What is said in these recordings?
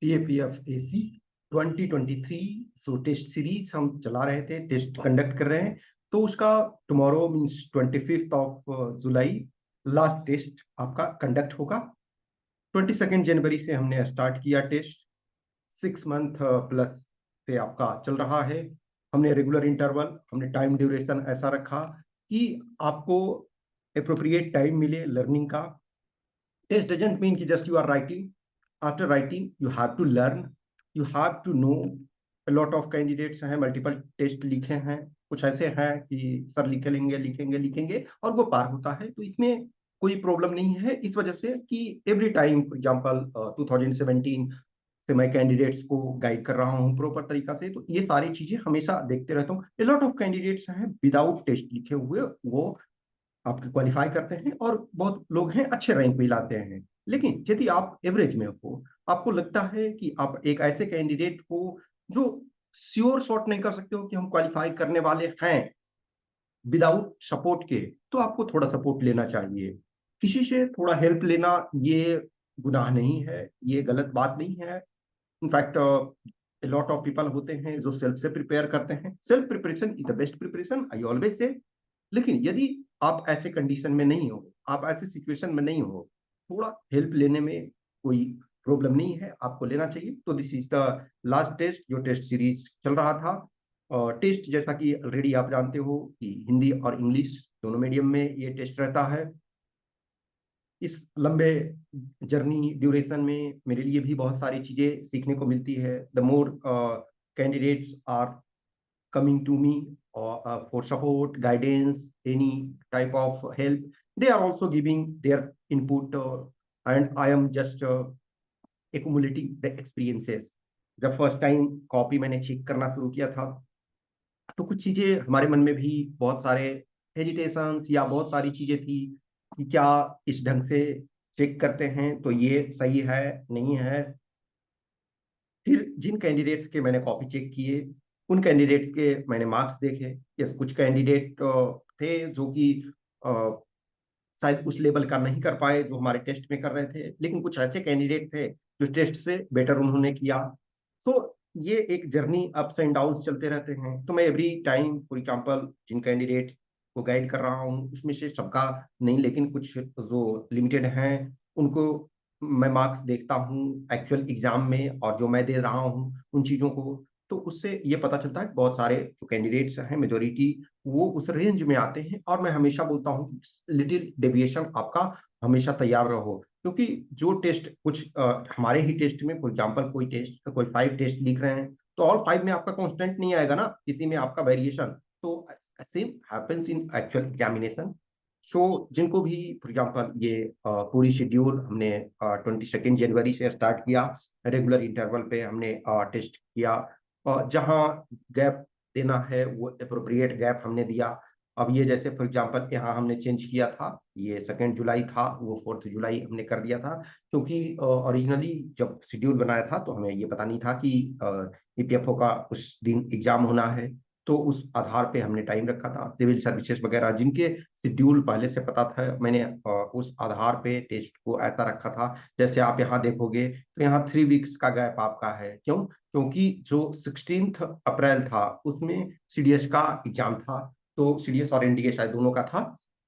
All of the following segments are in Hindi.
CAPF-AC 2023 सो टेस्ट सीरीज हम चला रहे थे, टेस्ट कंडक्ट कर रहे हैं। तो उसका tomorrow means 25 of July last test आपका कंडक्ट होगा। 22 जनवरी से हमने स्टार्ट किया टेस्ट। 6 मंथ प्लस से आपका चल रहा है। हमने रेगुलर इंटरवल, हमने टाइम ड्यूरेशन ऐसा रखा कि आपको अप्रोप्रिएट टाइम मिले लर्निंग का। Test doesn't mean कि just you are writing. After writing, you have to learn. You have to know. A lot of candidates हैं, multiple टेस्ट लिखे हैं। कुछ ऐसे हैं कि सर लिखेंगे लिखेंगे लिखेंगे और वो पार होता है। तो इसमें कोई प्रॉब्लम नहीं है, इस वजह से कि एवरी टाइम फॉर एग्जाम्पल 2017 से मैं कैंडिडेट्स को गाइड कर रहा हूँ प्रॉपर तरीका से। तो ये सारी चीजें हमेशा देखते रहता हूँ। ए लॉट ऑफ कैंडिडेट्स हैं विदाउट टेस्ट लिखे हुए, वो आपके क्वालिफाई करते हैं और बहुत लोग हैं अच्छे रैंक भी लाते हैं। लेकिन यदि आप एवरेज में हो, आपको लगता है कि आप एक ऐसे कैंडिडेट हो जो श्योर शॉट नहीं कर सकते हो कि हम क्वालिफाई करने वाले हैं विदाउट सपोर्ट के, तो आपको थोड़ा सपोर्ट लेना चाहिए। किसी से थोड़ा हेल्प लेना ये गुनाह नहीं है, ये गलत बात नहीं है। इनफैक्ट लॉट ऑफ पीपल होते हैं जो सेल्फ से प्रिपेयर करते हैं। Self preparation is the best preparation, I always say. लेकिन यदि आप ऐसे कंडीशन में नहीं हो, आप ऐसे सिचुएशन में नहीं हो, थोड़ा हेल्प लेने में कोई प्रॉब्लम नहीं है, आपको लेना चाहिए। तो this is the last test जो टेस्ट सीरीज चल रहा था। और टेस्ट जैसा कि ऑलरेडी आप जानते हो कि हिंदी और इंग्लिश दोनों मीडियम में ये टेस्ट रहता है। इस लंबे जर्नी ड्यूरेशन में मेरे लिए भी बहुत सारी चीजें सीखने को मिलती है। The more candidates are coming to me for support, guidance, any type of help. They are also giving their input, and I am just accumulating the experiences. जब फर्स्ट टाइम कॉपी मैंने चेक करना शुरू किया था, तो कुछ चीजें हमारे मन में भी बहुत सारे हेजिटेशंस या बहुत सारी चीजें थी कि क्या इस ढंग से चेक करते हैं तो ये सही है नहीं है। फिर जिन कैंडिडेट्स के मैंने कॉपी चेक किए, उन कैंडिडेट्स के मैंने मार्क्स देखे। यस, कुछ कैंडिडेट थे जो कि अ, शायद उस लेवल का नहीं कर पाए जो हमारे टेस्ट में कर रहे थे, लेकिन कुछ ऐसे कैंडिडेट थे जो टेस्ट से बेटर उन्होंने किया। तो ये एक जर्नी अप्स एंड डाउन्स चलते रहते हैं। तो मैं एवरी टाइम फॉर एग्जांपल जिन कैंडिडेट को गाइड कर रहा हूँ उसमें से सबका नहीं, लेकिन कुछ जो लिमिटेड हैं उनको मैं मार्क्स देखता हूँ एक्चुअल एग्जाम में और जो मैं दे रहा हूँ उन चीज़ों को। तो उससे ये पता चलता है कि बहुत सारे जो कैंडिडेट्स हैं मेजोरिटी वो उस रेंज में आते हैं। और मैं हमेशा बोलता हूँ लिटिल डेविएशन आपका हमेशा तैयार रहो, क्योंकि जो टेस्ट कुछ हमारे ही टेस्ट में फॉर एग्जांपल कोई टेस्ट कोई 5 टेस्ट लिख रहे हैं तो ऑल 5 में आपका कांस्टेंट नहीं आएगा ना, किसी में आपका वेरिएशन। तो same happens in actual examination. So जिनको भी फॉर एग्जांपल ये पूरी शेड्यूल हमने 22 जनवरी से स्टार्ट किया, रेगुलर इंटरवल पे हमने टेस्ट किया। जहाँ गैप देना है वो अप्रोप्रिएट गैप हमने दिया। अब ये जैसे फॉर एग्जांपल यहाँ हमने चेंज किया था, ये 2 जुलाई था, वो 4 जुलाई हमने कर दिया था। क्योंकि ओरिजिनली जब शेड्यूल बनाया था तो हमें ये पता नहीं था कि ईपीएफओ का उस दिन एग्जाम होना है। तो उस आधार पे हमने टाइम रखा था। सिविल सर्विसेज वगैरह जिनके शेड्यूल पहले से पता था, मैंने उस आधार पे टेस्ट को ऐसा रखा था। जैसे आप यहाँ देखोगे तो यहाँ 3 वीक्स का गैप आपका है। क्यों? क्योंकि जो 16 अप्रैल था उसमें सीडीएस का एग्जाम था। तो सीडीएस और एनडीए शायद दोनों का था।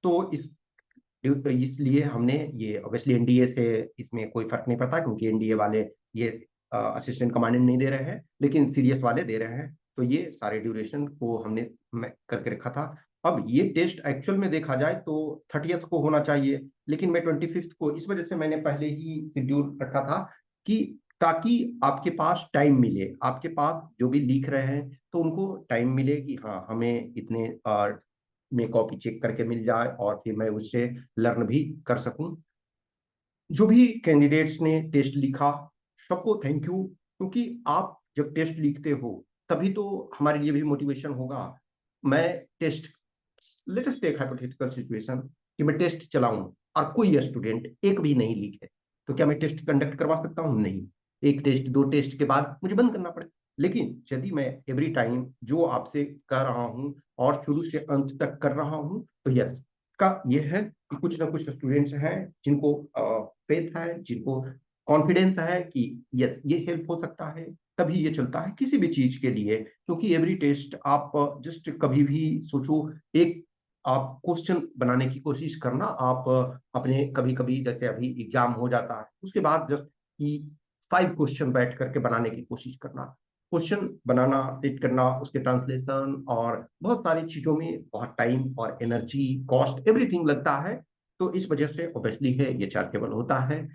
तो इसलिए हमने ये ऑब्वियसली एनडीए से इसमें कोई फर्क नहीं पड़ता, क्योंकि एनडीए वाले ये असिस्टेंट कमांडेंट नहीं दे रहे हैं, लेकिन सीडीएस वाले दे रहे हैं। तो ये सारे ड्यूरेशन को हमने मैं करके रखा था। अब ये टेस्ट एक्चुअल में देखा जाए तो 30th को होना चाहिए, लेकिन मैं 25th को, इस वजह से मैंने पहले ही शेड्यूल रखा था कि ताकि आपके पास टाइम मिले, आपके पास जो भी लिख रहे हैं तो उनको टाइम मिले कि हाँ हमें इतने में कॉपी चेक करके मिल जाए और फिर मैं उससे लर्न भी कर सकूं। जो भी कैंडिडेट्स ने टेस्ट लिखा सबको थैंक यू, क्योंकि आप जब टेस्ट लिखते हो तभी तो हमारे लिए भी मोटिवेशन होगा। मैं test, let us take hypothetical situation कि मैं टेस्ट चलाऊं और कोई स्टूडेंट एक भी नहीं लिखे, तो क्या मैं टेस्ट कंडक्ट करवा सकता हूं? नहीं। एक टेस्ट दो टेस्ट के बाद मुझे बंद करना पड़े। लेकिन यदि मैं एवरी टाइम जो आपसे कर रहा हूं और शुरू से अंत तक कर रहा हूं, तो यस का ये है कि कुछ ना कुछ स्टूडेंट्स हैं जिनको फेथ है, जिनको कॉन्फिडेंस है कि यस ये हेल्प हो सकता है, तभी ये चलता है किसी भी चीज के लिए। क्योंकि एवरी टेस्ट आप जस्ट कभी भी सोचो, एक आप क्वेश्चन बनाने की कोशिश करना, आप अपने कभी कभी जैसे अभी एग्जाम हो जाता है उसके बाद जस्ट कि 5 क्वेश्चन बैठ करके बनाने की कोशिश करना, क्वेश्चन बनाना, रीड करना, उसके ट्रांसलेशन और बहुत सारी चीजों में बहुत टाइम और एनर्जी कॉस्ट एवरीथिंग लगता है। तो इस वजह से ऑब्वियसली है ये चार्जेबल होता है।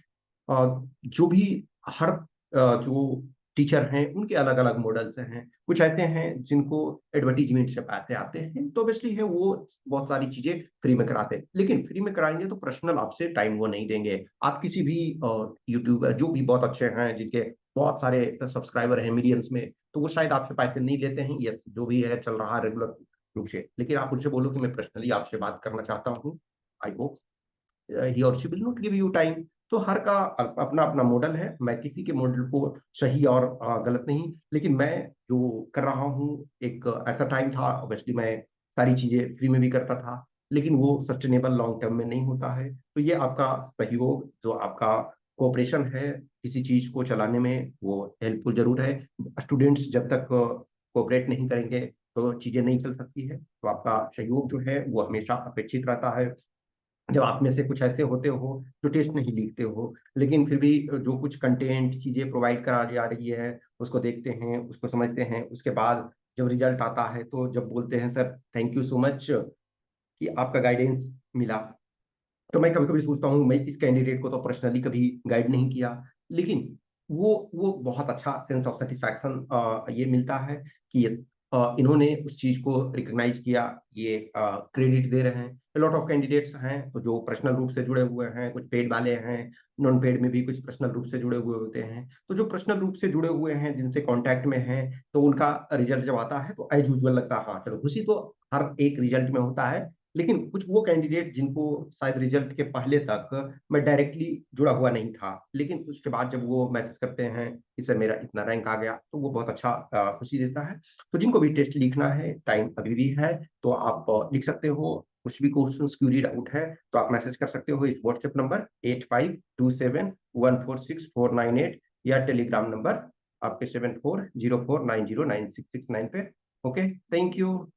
जो भी हर जो टीचर हैं उनके अलग अलग मॉडल्स हैं, कुछ ऐसे हैं जिनको एडवर्टीजमेंट से पैसे आते हैं तो ऑब्वियसली है वो बहुत सारी चीजें फ्री में कराते हैं, लेकिन फ्री में कराएंगे तो पर्सनल आपसे टाइम वो नहीं देंगे। आप किसी भी यूट्यूबर जो भी बहुत अच्छे हैं जिनके बहुत सारे सब्सक्राइबर हैं मिलियंस में, तो वो शायद आपसे पैसे नहीं लेते हैं, यस जो भी है चल रहा है रेगुलर रूप से, लेकिन आप उनसे बोलो कि मैं पर्सनली आपसे बात करना चाहता हूँ, आई होप ही और she will not give you time. तो हर का अपना अपना मॉडल है, मैं किसी के मॉडल को सही और गलत नहीं, लेकिन मैं जो कर रहा हूँ एक ऐसा टाइम था ऑब्वियसली मैं सारी चीजें फ्री में भी करता था, लेकिन वो सस्टेनेबल लॉन्ग टर्म में नहीं होता है। तो ये आपका सहयोग जो आपका कोऑपरेशन है किसी चीज को चलाने में वो हेल्पफुल जरूर है। स्टूडेंट्स जब तक कोऑपरेट नहीं करेंगे तो चीजें नहीं चल सकती है, तो आपका सहयोग जो है वो हमेशा अपेक्षित रहता है। जब आप में से कुछ ऐसे होते हो जो टेस्ट नहीं लिखते हो, लेकिन फिर भी जो कुछ कंटेंट चीजें प्रोवाइड करा जा रही है उसको देखते हैं, उसको समझते हैं, उसके बाद जब रिजल्ट आता है तो जब बोलते हैं sir thank you so much कि आपका गाइडेंस मिला, तो मैं कभी कभी सोचता हूँ मैं इस कैंडिडेट को तो पर्सनली कभी गाइड नहीं किया, लेकिन वो बहुत अच्छा सेंस ऑफ सेटिस्फैक्शन ये मिलता है कि इन्होंने उस चीज को रिकॉग्नाइज किया, ये क्रेडिट दे रहे हैं। लॉट ऑफ कैंडिडेट्स हैं तो जो पर्सनल रूप से जुड़े हुए हैं, कुछ पेड वाले हैं, नॉन पेड में भी कुछ पर्सनल रूप से जुड़े हुए होते हैं। तो जो पर्सनल रूप से जुड़े हुए हैं जिनसे कांटेक्ट में हैं, तो उनका रिजल्ट जब आता है तो एज यूजुअल लगता है हाँ चलो खुशी तो हर एक रिजल्ट में होता है। लेकिन कुछ वो कैंडिडेट जिनको शायद रिजल्ट के पहले तक मैं डायरेक्टली जुड़ा हुआ नहीं था, लेकिन उसके बाद जब वो मैसेज करते हैं कि सर मेरा इतना रैंक आ गया, तो वो बहुत अच्छा खुशी देता है। तो जिनको भी टेस्ट लिखना है टाइम अभी भी है, तो आप लिख सकते हो। कुछ भी क्वेश्चन क्यूरी डाउट है तो आप मैसेज कर सकते हो इस व्हाट्सएप नंबर 8527146498 या टेलीग्राम नंबर आपके 7404909669 पे। Okay, thank you.